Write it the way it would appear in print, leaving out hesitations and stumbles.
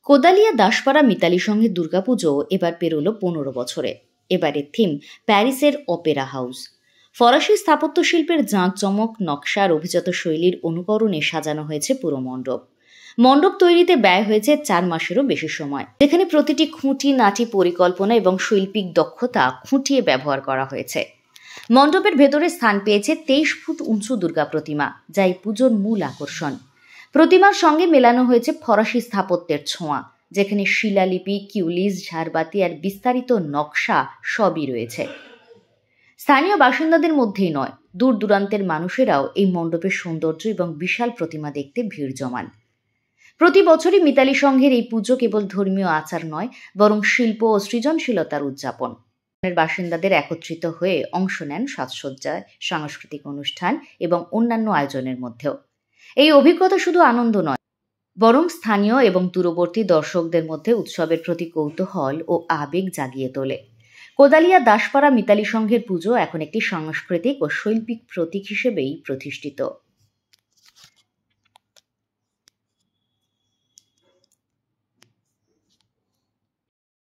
কোদালিয়া দাসপাড়া মিতালি সংঘের দুর্গাপুজো এবার পেরোলো 15 বছরে। এবারের থিম প্যারিসের অপেরা হাউস। ফরাসি স্থাপত্য শিল্পের জাঁকজমক নকশার অভিজাত শৈলীর অনুকরণে সাজানো হয়েছে পুরো মণ্ডপ। মণ্ডপ তৈরিতে ব্যয় হয়েছে 4 মাসেরও বেশি সময়, যেখানে প্রতিটি খুঁটি নাটি পরিকল্পনা এবং শৈল্পিক দক্ষতা খুঁটিয়ে ব্যবহার করা হয়েছে। মণ্ডপের ভেতরে স্থান পেয়েছে 23 ফুট উঁচু দুর্গা প্রতিমা, যা এই পুজোর মূল আকর্ষণ। প্রতিমার সঙ্গে মেলানো হয়েছে ফরাসি স্থাপত্যের ছোঁয়া, যেখানে শিলালিপি, কিউলিস, ঝাড়বাতি আর বিস্তারিত নকশা সবই রয়েছে। স্থানীয় বাসিন্দাদের মধ্যেই নয়, দূর দূরান্তের মানুষেরাও এই মণ্ডপের সৌন্দর্য এবং বিশাল প্রতিমা দেখতে ভিড় জমান। প্রতি বছরই মিতালি সংঘের এই পুজো কেবল ধর্মীয় আচার নয়, বরং শিল্প ও সৃজনশীলতার উদযাপন। বাসিন্দাদের একত্রিত হয়ে অংশ নেন সাজসজ্জায়, সাংস্কৃতিক অনুষ্ঠান এবং অন্যান্য আয়োজনের মধ্যেও। এই অভিজ্ঞতা শুধু আনন্দ নয়, বরং স্থানীয় এবং দূরবর্তী দর্শকদের মধ্যে উৎসবের প্রতি কৌতূহল ও আবেগ জাগিয়ে তোলে। কোদালিয়া দাসপাড়া মিতালি সংঘের পুজো এখন একটি সাংস্কৃতিক ও শৈল্পিক প্রতীক হিসেবেই প্রতিষ্ঠিত।